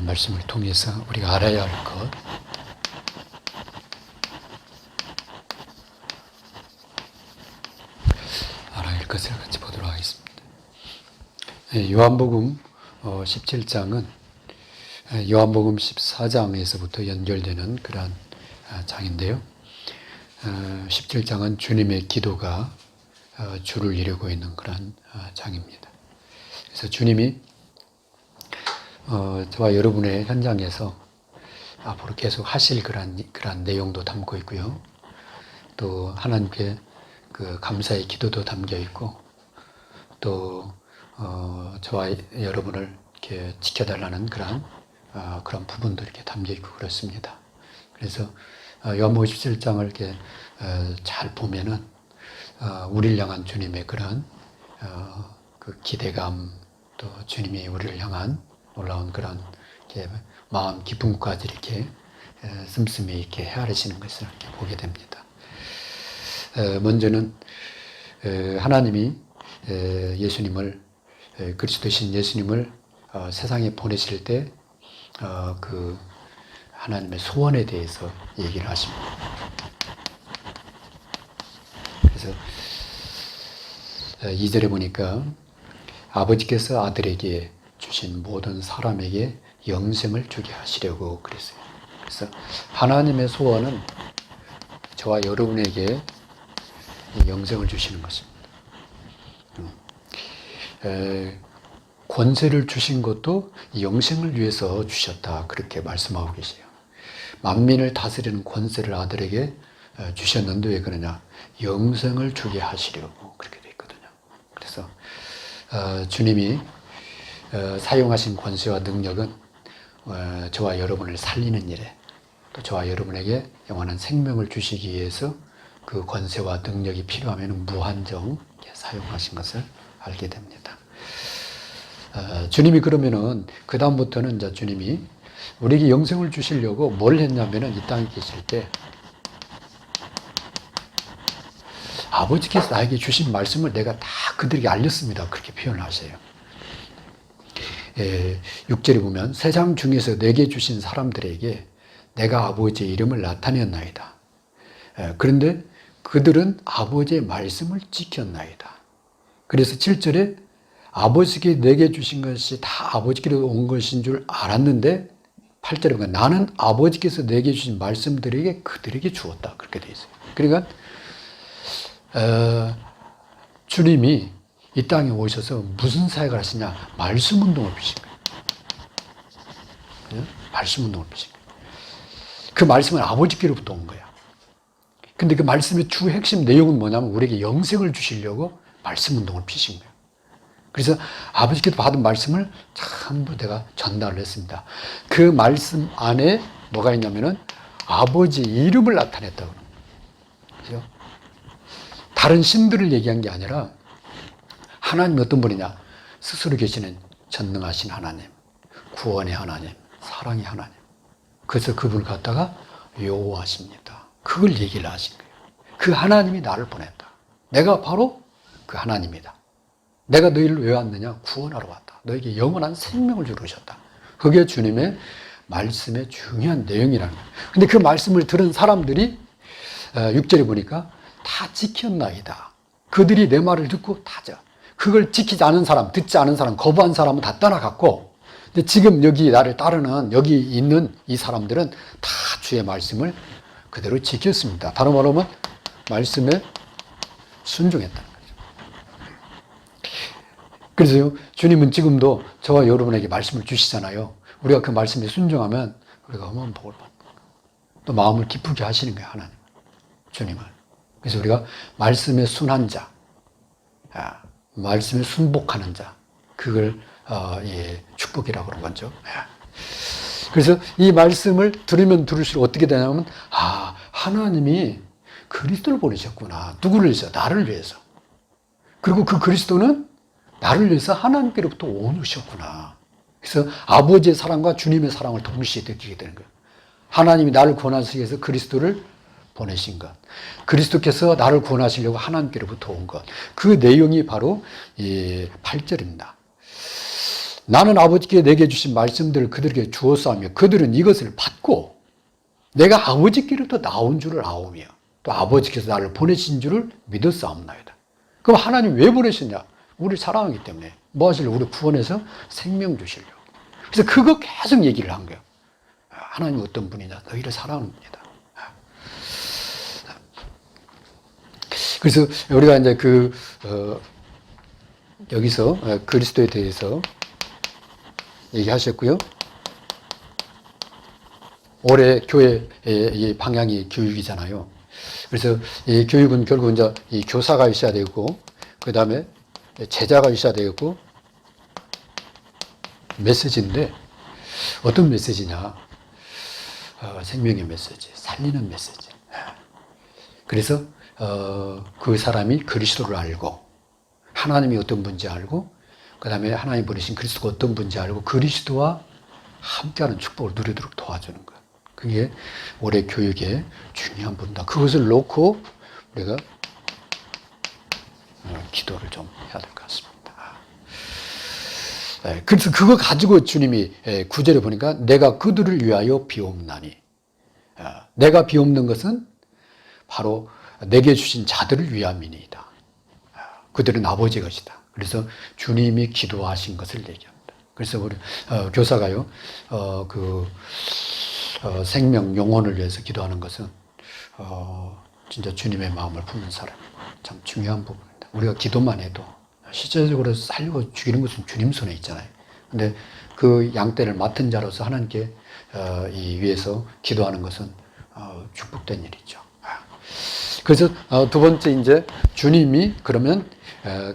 말씀을 통해서 우리가 알아야 할 것, 알아야 할 것을 같이 보도록 하겠습니다. 요한복음 17장은 요한복음 14장에서부터 연결되는 그러한 장인데요. 17장은 주님의 기도가 주를 이루고 있는 그러한 장입니다. 그래서 주님이 저와 여러분의 현장에서 앞으로 계속 하실 그러한 내용도 담고 있고요. 또 하나님께 그 감사의 기도도 담겨 있고, 또 저와 여러분을 이렇게 지켜달라는 그런 부분도 이렇게 담겨 있고 그렇습니다. 그래서 요한복음 17장을 이렇게 잘 보면은 우리를 향한 주님의 그런 그 기대감, 또 주님이 우리를 향한 놀라운 그런 마음 기쁨까지 이렇게 씀씀이 이렇게 헤아리시는 것을 이렇게 보게 됩니다. 먼저는 하나님이 예수님을, 그리스도신 예수님을 세상에 보내실 때 그 하나님의 소원에 대해서 얘기를 하십니다. 그래서 2절에 보니까 아버지께서 아들에게 주신 모든 사람에게 영생을 주게 하시려고 그랬어요. 그래서 하나님의 소원은 저와 여러분에게 영생을 주시는 것입니다. 권세를 주신 것도 영생을 위해서 주셨다, 그렇게 말씀하고 계세요. 만민을 다스리는 권세를 아들에게 주셨는데 왜 그러냐? 영생을 주게 하시려고 그렇게 되어 있거든요. 그래서 주님이 사용하신 권세와 능력은 저와 여러분을 살리는 일에, 또 저와 여러분에게 영원한 생명을 주시기 위해서 그 권세와 능력이 필요하면 무한정 사용하신 것을 알게 됩니다. 주님이 그러면은 그 다음부터는 이제 주님이 우리에게 영생을 주시려고 뭘 했냐면은 이 땅에 계실 때 아버지께서 나에게 주신 말씀을 내가 다 그들에게 알렸습니다, 그렇게 표현하세요. 6절에 보면 세상 중에서 내게 주신 사람들에게 내가 아버지의 이름을 나타냈나이다. 그런데 그들은 아버지의 말씀을 지켰나이다. 그래서 7절에 아버지께 내게 주신 것이 다 아버지께로 온 것인 줄 알았는데 8절에 보면 나는 아버지께서 내게 주신 말씀들에게 그들에게 주었다, 그렇게 되어 있어요. 그러니까 주님이 이 땅에 오셔서 무슨 사역을 하시냐? 말씀 운동을 피신 거예요. 말씀 운동을 피신 거예요. 그 말씀은 아버지께로부터 온 거야. 근데 그 말씀의 주 핵심 내용은 뭐냐면 우리에게 영생을 주시려고 말씀 운동을 피신 거예요. 그래서 아버지께서 받은 말씀을 전부 내가 전달을 했습니다. 그 말씀 안에 뭐가 있냐면은 아버지 이름을 나타냈다고 그래요. 그죠? 다른 신들을 얘기한 게 아니라 하나님이 어떤 분이냐? 스스로 계시는 전능하신 하나님, 구원의 하나님, 사랑의 하나님. 그래서 그분을 갖다가 여호와십니다. 그걸 얘기를 하신 거예요. 그 하나님이 나를 보냈다. 내가 바로 그 하나님이다. 내가 너희를 왜 왔느냐? 구원하러 왔다. 너에게 영원한 생명을 주러 오셨다. 그게 주님의 말씀의 중요한 내용이라는 거예요. 근데 그 말씀을 들은 사람들이 6절에 보니까 다 지켰나이다. 그들이 내 말을 듣고 다져. 그걸 지키지 않은 사람, 듣지 않은 사람, 거부한 사람은 다 떠나갔고, 근데 지금 여기 나를 따르는 여기 있는 이 사람들은 다 주의 말씀을 그대로 지켰습니다. 다른 말로 하면 말씀에 순종했다는 거죠. 그래서요, 주님은 지금도 저와 여러분에게 말씀을 주시잖아요. 우리가 그 말씀에 순종하면 우리가 어마어마한 복을 받고 또 마음을 기쁘게 하시는 거예요, 하나님. 주님은. 그래서 우리가 말씀에 순한 자, 말씀에 순복하는 자, 그걸 축복이라고 그러는 거죠. 그래서 이 말씀을 들으면 들을수록 어떻게 되냐면 하나님이 그리스도를 보내셨구나. 누구를 위해서? 나를 위해서. 그리고 그 그리스도는 나를 위해서 하나님께로부터 오셨구나. 그래서 아버지의 사랑과 주님의 사랑을 동시에 느끼게 되는 거예요. 하나님이 나를 구원하시기 위해서 그리스도를 보내신 것, 그리스도께서 나를 구원하시려고 하나님께로부터 온 것, 그 내용이 바로 이 8절입니다. 나는 아버지께 내게 주신 말씀들을 그들에게 주었사오며 그들은 이것을 받고 내가 아버지께로부터 나온 줄을 아오며 또 아버지께서 나를 보내신 줄을 믿었사옵나이다. 그럼 하나님 왜 보내셨냐? 우리를 사랑하기 때문에. 뭐 하시려고? 우리 구원해서 생명 주시려고. 그래서 그거 계속 얘기를 한 거예요. 하나님 어떤 분이냐? 너희를 사랑합니다. 그래서 우리가 이제 여기서 그리스도에 대해서 얘기하셨고요. 올해 교회의 방향이 교육이잖아요. 그래서 이 교육은 결국 이제 이 교사가 있어야 되고, 그 다음에 제자가 있어야 되고, 메시지인데, 어떤 메시지냐? 생명의 메시지, 살리는 메시지. 그래서, 그 사람이 그리스도를 알고, 하나님이 어떤 분인지 알고, 그 다음에 하나님 보내신 그리스도가 어떤 분인지 알고, 그리스도와 함께하는 축복을 누리도록 도와주는 것. 그게 올해 교육의 중요한 부분이다. 그것을 놓고 우리가 기도를 좀 해야 될 것 같습니다. 그래서 그거 가지고 주님이 9절에 보니까 내가 그들을 위하여 비옵나니, 내가 비옵는 것은 바로 내게 주신 자들을 위함이니이다. 그들은 아버지의 것이다. 그래서 주님이 기도하신 것을 얘기합니다. 그래서 우리 교사가요, 생명 영혼을 위해서 기도하는 것은 진짜 주님의 마음을 품는 사람, 참 중요한 부분입니다. 우리가 기도만 해도 실제적으로 살리고 죽이는 것은 주님 손에 있잖아요. 근데 그 양떼를 맡은 자로서 하나님께 이 위해서 기도하는 것은 축복된 일이죠. 그래서 두 번째 이제 주님이 그러면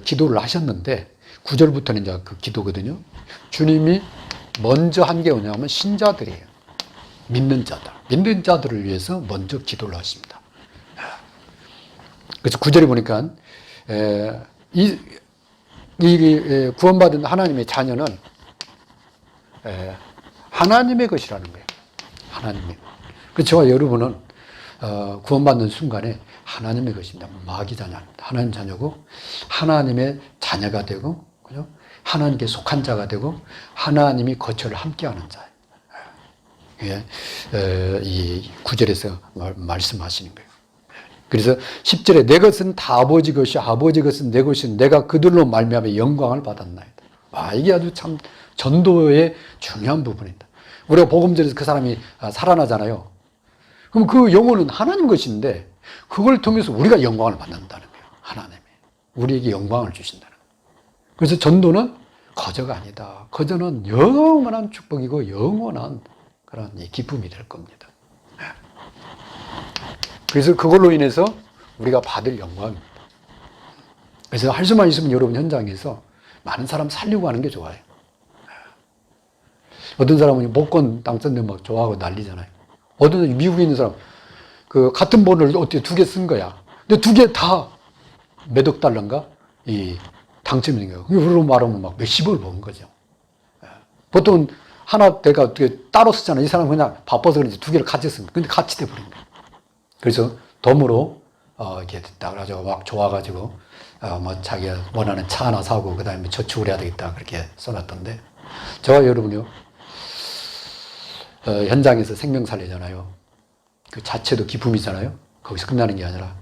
기도를 하셨는데 9절부터는 이제 그 기도거든요. 주님이 먼저 한 게 뭐냐면 신자들이에요. 믿는 자들을 위해서 먼저 기도를 하십니다. 그래서 9절에 보니까 이 구원받은 하나님의 자녀는 하나님의 것이라는 거예요. 하나님의. 그래서 저와 여러분은 구원받는 순간에 하나님의 것입니다. 마귀 자녀, 하나님 자녀고 하나님의 자녀가 되고, 그죠? 하나님께 속한 자가 되고 하나님이 거처를 함께하는 자예요. 이 9절에서 말씀하시는 거예요. 그래서 10절에 내 것은 다 아버지 것이 아버지 것은 내 것이 내가 그들로 말미암아 영광을 받았나이다. 이게 아주 참 전도의 중요한 부분이다. 우리가 복음전에서 그 사람이 살아나잖아요. 그럼 그 영혼은 하나님 것인데 그걸 통해서 우리가 영광을 받는다는 거예요. 하나님이 우리에게 영광을 주신다는 거예요. 그래서 전도는 거저가 아니다. 거저는 영원한 축복이고 영원한 그런 기쁨이 될 겁니다. 그래서 그걸로 인해서 우리가 받을 영광입니다. 그래서 할 수만 있으면 여러분 현장에서 많은 사람 살리고 하는 게 좋아요. 어떤 사람은 복권 당첨되면 막 좋아하고 난리잖아요. 어떤 미국에 있는 사람 그 같은 번호를 어떻게 두 개 쓴 거야. 근데 두 개 다 몇억 달러인가 당첨이 된 거예요. 그걸로 말하면 막 몇십억을 번 거죠. 보통 하나 내가 어떻게 따로 쓰잖아요. 이 사람은 그냥 바빠서 그런지 두 개를 같이 쓴 거예요. 근데 같이 돼버린 거예요. 그래서 덤으로 이렇게 됐다 그래가지고 막 좋아가지고 뭐 자기가 원하는 차 하나 사고 그 다음에 저축을 해야 되겠다 그렇게 써놨던데, 저와 여러분요 현장에서 생명 살리잖아요. 그 자체도 기쁨이잖아요. 거기서 끝나는 게 아니라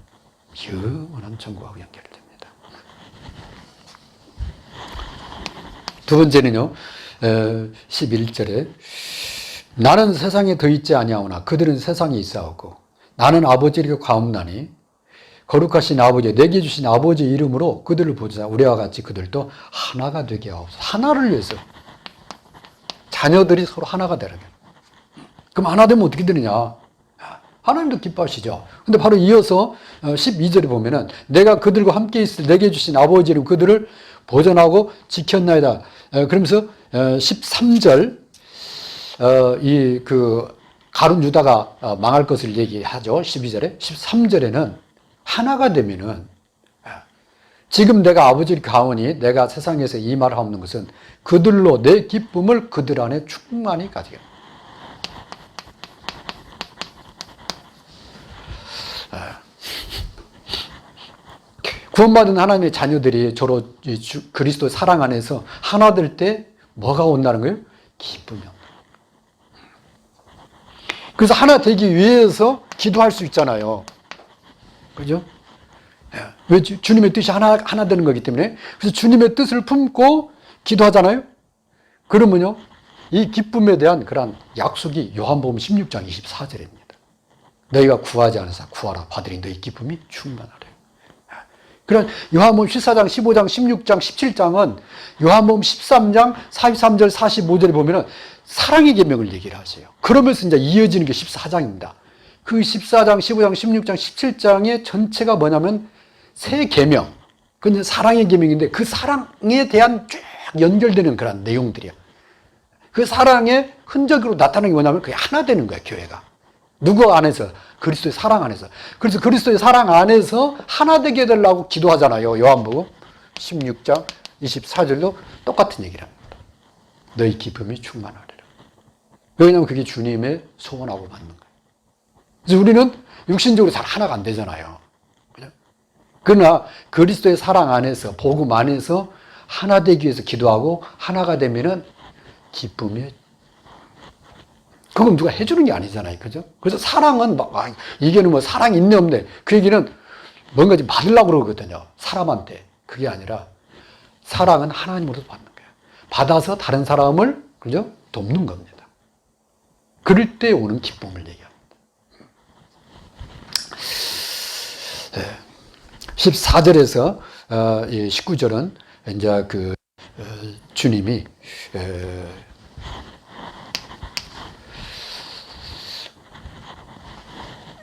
영원한 천국하고 연결됩니다. 두 번째는요, 11절에 나는 세상에 더 있지 아니하오나 그들은 세상에 있사오고 나는 아버지에게 가옵나니 거룩하신 아버지 내게 주신 아버지의 이름으로 그들을 보자 우리와 같이 그들도 하나가 되게 하옵소서. 하나를 위해서 자녀들이 서로 하나가 되라면, 그럼 하나 되면 어떻게 되느냐? 하나님도 기뻐하시죠. 근데 바로 이어서 12절에 보면은 내가 그들과 함께 있을 내게 주신 아버지 이름 그들을 보존하고 지켰나이다. 그러면서 13절 가룟 유다가 망할 것을 얘기하죠. 12절에. 13절에는 하나가 되면은 지금 내가 아버지를 가오니 내가 세상에서 이 말을 하옵는 것은 그들로 내 기쁨을 그들 안에 충만히 가지게. 구원받은 하나님의 자녀들이 저로 그리스도의 사랑 안에서 하나 될 때 뭐가 온다는 거예요? 기쁨이 온다. 그래서 하나 되기 위해서 기도할 수 있잖아요. 그죠? 왜? 주님의 뜻이 하나 되는 거기 때문에. 그래서 주님의 뜻을 품고 기도하잖아요. 그러면요, 이 기쁨에 대한 그런 약속이 요한복음 16장 24절입니다. 너희가 구하지 않으사 구하라 받으리 너희 기쁨이 충만하래. 그런 요한복음 14장, 15장, 16장, 17장은 요한복음 13장 43절, 45절에 보면은 사랑의 계명을 얘기를 하세요. 그러면서 이제 이어지는 게 14장입니다. 그 14장, 15장, 16장, 17장의 전체가 뭐냐면 새 계명, 그건 사랑의 계명인데 그 사랑에 대한 쭉 연결되는 그런 내용들이야. 그 사랑의 흔적으로 나타나는 게 뭐냐면 그게 하나 되는 거야, 교회가. 누구 안에서? 그리스도의 사랑 안에서. 그래서 그리스도의 사랑 안에서 하나 되게 해달라고 기도하잖아요. 요한복음 16장 24절도 똑같은 얘기를 합니다. 너희 기쁨이 충만하리라. 왜냐하면 그게 주님의 소원하고 맞는 거예요. 그래서 우리는 육신적으로 잘 하나가 안 되잖아요. 그러나 그리스도의 사랑 안에서, 복음 안에서 하나 되기 위해서 기도하고 하나가 되면은 기쁨이, 그건 누가 해주는 게 아니잖아요. 그죠? 그래서 사랑은 막, 이게는 뭐 사랑이 있네 없네. 그 얘기는 뭔가 좀 받으려고 그러거든요. 사람한테. 그게 아니라 사랑은 하나님으로서 받는 거예요. 받아서 다른 사람을, 그죠? 돕는 겁니다. 그럴 때 오는 기쁨을 얘기합니다. 14절에서 19절은 이제 그 주님이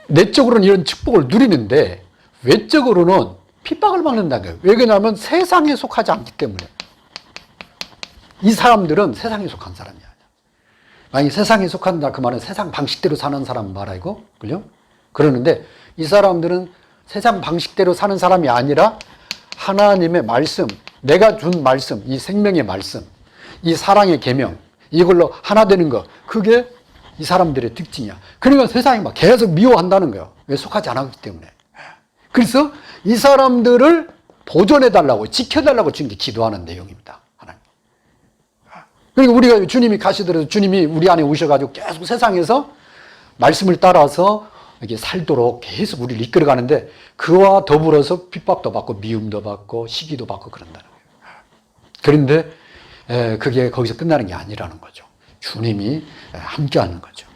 내적으로는 이런 축복을 누리는데 외적으로는 핍박을 받는다는 거예요. 왜 그러냐면 세상에 속하지 않기 때문에. 이 사람들은 세상에 속한 사람이 아니야. 만약에 세상에 속한다 그 말은 세상 방식대로 사는 사람 말이고, 그죠? 그러는데 이 사람들은 세상 방식대로 사는 사람이 아니라 하나님의 말씀, 내가 준 말씀, 이 생명의 말씀, 이 사랑의 계명, 이걸로 하나 되는 거, 그게 이 사람들의 특징이야. 그러니까 세상이 막 계속 미워한다는 거예요. 왜? 속하지 않았기 때문에. 그래서 이 사람들을 보존해달라고, 지켜달라고 지금 기도하는 내용입니다. 하나님. 그러니까 우리가 주님이 가시더라도 주님이 우리 안에 오셔가지고 계속 세상에서 말씀을 따라서 이렇게 살도록 계속 우리를 이끌어가는데 그와 더불어서 핍박도 받고 미움도 받고 시기도 받고 그런다는 거예요. 그런데 그게 거기서 끝나는 게 아니라는 거죠. 주님이 함께하는 거죠.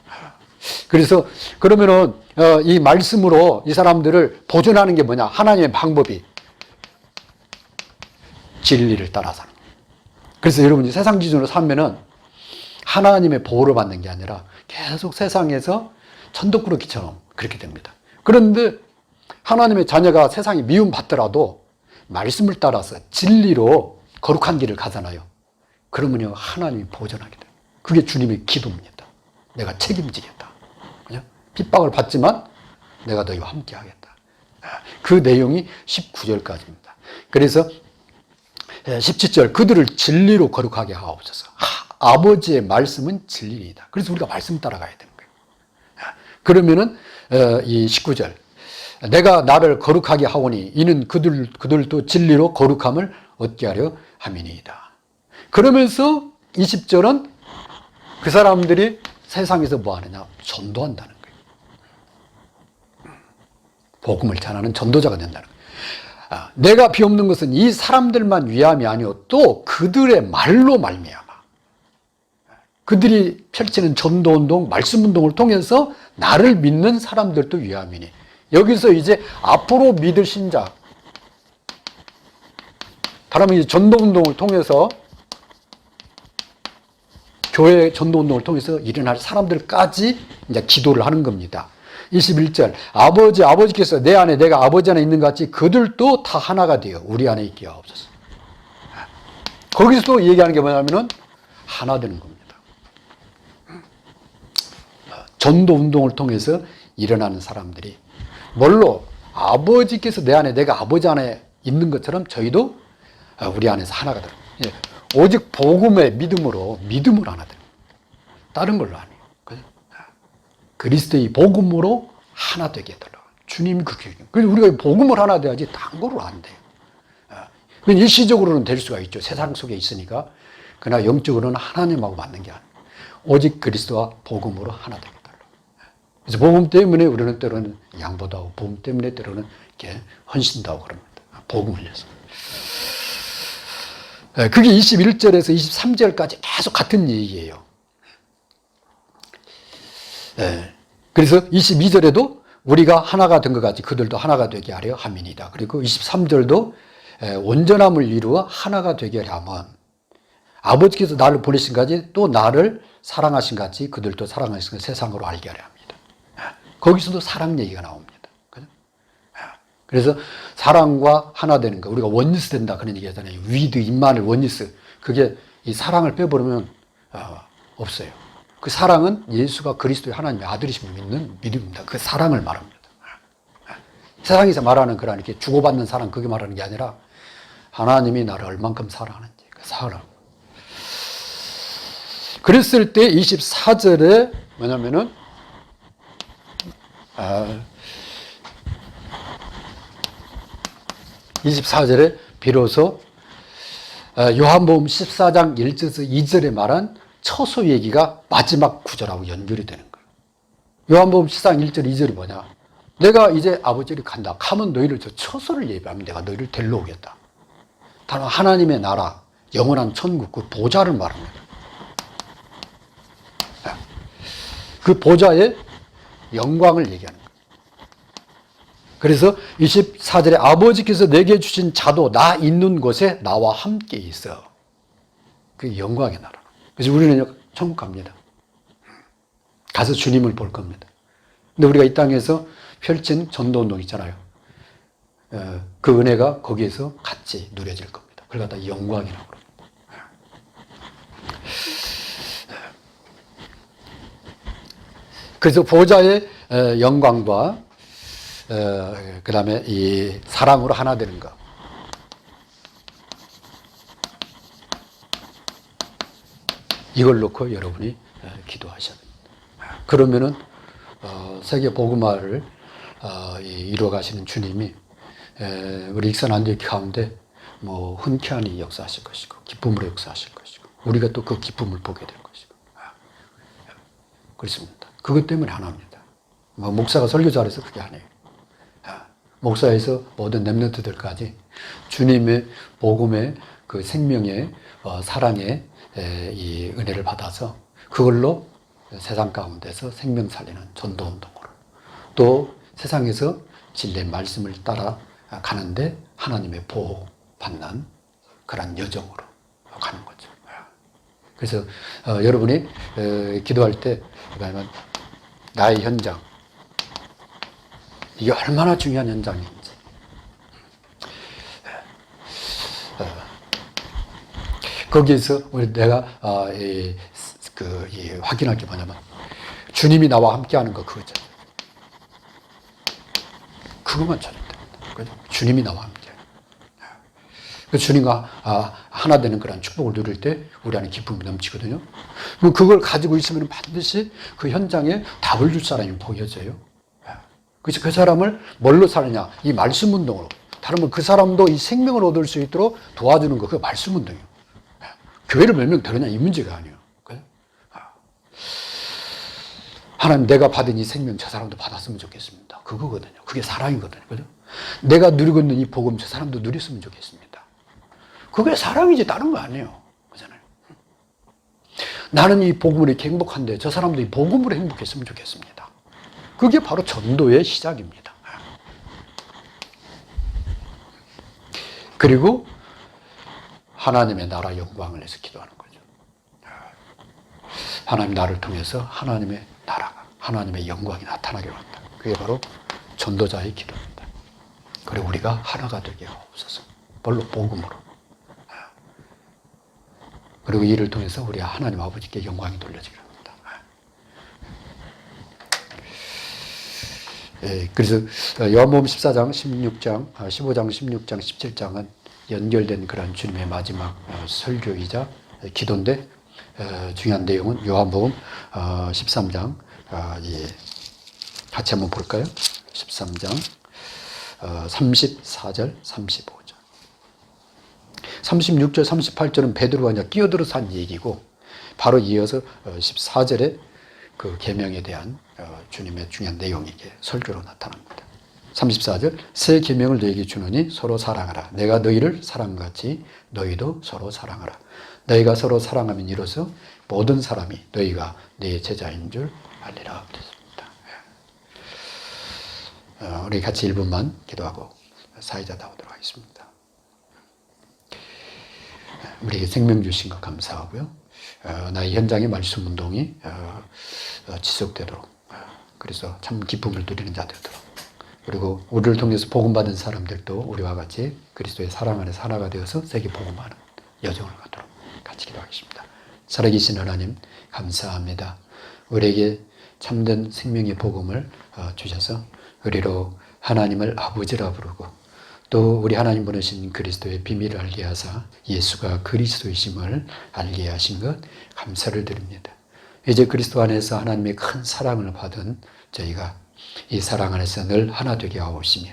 그래서 그러면은 이 말씀으로 이 사람들을 보존하는 게 뭐냐? 하나님의 방법이 진리를 따라 사는 거예요. 그래서 여러분이 세상 기준으로 살면은 하나님의 보호를 받는 게 아니라 계속 세상에서 천덕꾸러기처럼 그렇게 됩니다. 그런데 하나님의 자녀가 세상에 미움받더라도 말씀을 따라서 진리로 거룩한 길을 가잖아요. 그러면요 하나님이 보존하게 돼요. 그게 주님의 기도입니다. 내가 책임지겠다. 그죠? 핍박을 받지만 내가 너희와 함께 하겠다. 그 내용이 19절까지입니다. 그래서 17절 그들을 진리로 거룩하게 하옵소서. 아버지의 말씀은 진리이다. 그래서 우리가 말씀 따라가야 되는 거예요. 그러면은 이 19절 내가 나를 거룩하게 하오니 이는 그들도 진리로 거룩함을 얻게 하려 함이니이다. 그러면서 20절은 그 사람들이 세상에서 뭐 하느냐? 전도한다는 거예요. 복음을 전하는 전도자가 된다는 거예요. 내가 비옵는 것은 이 사람들만 위함이 아니오 또 그들의 말로 말미암아. 그들이 펼치는 전도운동, 말씀운동을 통해서 나를 믿는 사람들도 위함이니. 여기서 이제 앞으로 믿을 신자, 다른 전도운동을 통해서 교회 전도운동을 통해서 일어날 사람들까지 이제 기도를 하는 겁니다. 21절 아버지께서 내 안에 내가 아버지 안에 있는 것 같이 그들도 다 하나가 되어 우리 안에 있게 하옵소서. 거기서도 얘기하는 게 뭐냐면은 하나 되는 겁니다. 전도운동을 통해서 일어나는 사람들이 뭘로? 아버지께서 내 안에 내가 아버지 안에 있는 것처럼 저희도 우리 안에서 하나가 되는 거예요. 오직 복음의 믿음으로 하나 되는 거예요. 다른 걸로 아니에요. 그리스도의 복음으로 하나 되게 해달라고. 주님이 그렇게. 그래서 우리가 복음을 하나 돼야지 딴 거로 안 돼요. 일시적으로는 될 수가 있죠. 세상 속에 있으니까. 그러나 영적으로는 하나님하고 맞는 게 아니에요. 오직 그리스도와 복음으로 하나 되겠다. 그래서 복음 때문에 우리는 때로는 양보도 하고, 복음 때문에 때로는 이렇게 헌신도 하고 그럽니다. 복음을 위해서. 그게 21절에서 23절까지 계속 같은 얘기예요. 그래서 22절에도 우리가 하나가 된 것 같이 그들도 하나가 되게 하려 함이니이다. 그리고 23절도 온전함을 이루어 하나가 되게 하면 아버지께서 나를 보내신 같이 또 나를 사랑하신 같이 그들도 사랑하신 것 세상으로 알게 하려 합니다. 거기서도 사랑 얘기가 나옵니다. 그래서 사랑과 하나 되는 거, 우리가 원리스 된다 그런 얘기 하잖아요. 위드, 임마늘, 원리스. 그게 이 사랑을 빼버리면 없어요. 그 사랑은 예수가 그리스도의 하나님의 아들이심을 믿는 믿음입니다. 그 사랑을 말합니다. 세상에서 말하는 그런 이렇게 주고받는 사랑, 그게 말하는 게 아니라 하나님이 나를 얼만큼 사랑하는지 그 사랑. 그랬을 때 24절에 뭐냐면은 24절에 비로소 요한복음 14장 1절에서 2절에 말한 처소 얘기가 마지막 구절하고 연결이 되는 거예요. 요한복음 14장 1절 2절이 뭐냐? 내가 이제 아버지를 간다. 가면 너희를 저 처소를 예비하면 내가 너희를 데리러 오겠다. 다만 하나님의 나라, 영원한 천국, 그 보좌를 말합니다. 그 보좌의 영광을 얘기하는 거예요. 그래서 24절에 아버지께서 내게 주신 자도 나 있는 곳에 나와 함께 있어. 그 영광의 나라. 그래서 우리는 천국 갑니다. 가서 주님을 볼 겁니다. 근데 우리가 이 땅에서 펼친 전도운동 있잖아요. 그 은혜가 거기에서 같이 누려질 겁니다. 그걸 갖다 영광이라고 그럽니다. 그래서 보좌의 영광과 그 다음에 이 사랑으로 하나 되는 것. 이걸 놓고 여러분이 기도하셔야 됩니다. 그러면은 세계 복음화를 이루어 가시는 주님이 우리 익산 안디옥 가운데 뭐 흔쾌하니 역사하실 것이고 기쁨으로 역사하실 것이고 우리가 또 그 기쁨을 보게 될 것이고 그렇습니다. 그것 때문에 하나입니다. 뭐 목사가 설교 잘해서 그게 아니에요. 목사에서 모든 렘넌트들까지 주님의 복음의 그 생명의 사랑의 이 은혜를 받아서 그걸로 세상 가운데서 생명 살리는 전도운동으로 또 세상에서 진리의 말씀을 따라 가는데 하나님의 보호 받는 그런 여정으로 가는 거죠. 그래서 여러분이 기도할 때 나의 현장 이게 얼마나 중요한 현장인지 거기에서 내가 확인할 게 뭐냐면 주님이 나와 함께하는 거 그거죠. 그것만 찾으면 됩니다. 그죠? 주님이 나와 함께. 그 주님과 하나 되는 그런 축복을 누릴 때 우리 안에 기쁨이 넘치거든요. 그걸 가지고 있으면 반드시 그 현장에 답을 줄 사람이 보여져요. 그래서 그 사람을 뭘로 살느냐? 이 말씀 운동으로. 다른 그 사람도 이 생명을 얻을 수 있도록 도와주는 거, 그 말씀 운동이에요. 교회를 몇 명 되느냐 이 문제가 아니에요. 하나님 내가 받은 이 생명 저 사람도 받았으면 좋겠습니다. 그거거든요. 그게 사랑이거든요. 그죠? 내가 누리고 있는 이 복음 저 사람도 누렸으면 좋겠습니다. 그게 사랑이지 다른 거 아니에요. 그잖아요. 나는 이 복음으로 이렇게 행복한데 저 사람도 이 복음으로 행복했으면 좋겠습니다. 그게 바로 전도의 시작입니다. 그리고 하나님의 나라 영광을 위해서 기도하는 거죠. 하나님 나를 통해서 하나님의 나라가, 하나님의 영광이 나타나게 한다. 그게 바로 전도자의 기도입니다. 그리고 우리가 하나가 되게 하옵소서. 별로 복음으로. 그리고 이를 통해서 우리 하나님 아버지께 영광이 돌려지게 합니다. 그래서 요한복음 14장, 16장, 15장, 16장, 17장은 연결된 그런 주님의 마지막 설교이자 기도인데 중요한 내용은 요한복음 13장 같이 한번 볼까요? 13장 34절, 35절 36절, 38절은 베드로가 이제 끼어들어서 한 얘기고 바로 이어서 14절에 그 계명에 대한 주님의 중요한 내용이 이게 설교로 나타납니다. 34절 새 계명을 너희에게 주노니 서로 사랑하라. 내가 너희를 사랑같이 너희도 서로 사랑하라. 너희가 서로 사랑하면 이로써 모든 사람이 너희가 내 제자인 줄 알리라. 우리 같이 1분만 기도하고 사회자 나오도록 하겠습니다. 우리에게 생명 주신 것 감사하고요. 나의 현장의 말씀 운동이 지속되도록 그래서 참 기쁨을 누리는 자 되도록 그리고 우리를 통해서 복음받은 사람들도 우리와 같이 그리스도의 사랑 안에서 하나가 되어서 세계 복음하는 여정을 가도록 같이 기도하겠습니다. 살아계신 하나님 감사합니다. 우리에게 참된 생명의 복음을 주셔서 우리로 하나님을 아버지라 부르고 또 우리 하나님 보내신 그리스도의 비밀을 알게 하사 예수가 그리스도이심을 알게 하신 것 감사를 드립니다. 이제 그리스도 안에서 하나님의 큰 사랑을 받은 저희가 이 사랑 안에서 늘 하나 되게 하옵시며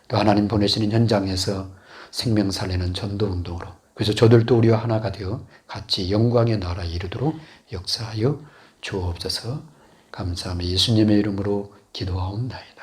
또 하나님 보내시는 현장에서 생명 살리는 전도운동으로 그래서 저들도 우리와 하나가 되어 같이 영광의 나라에 이르도록 역사하여 주옵소서. 감사하며 예수님의 이름으로 기도하옵나이다.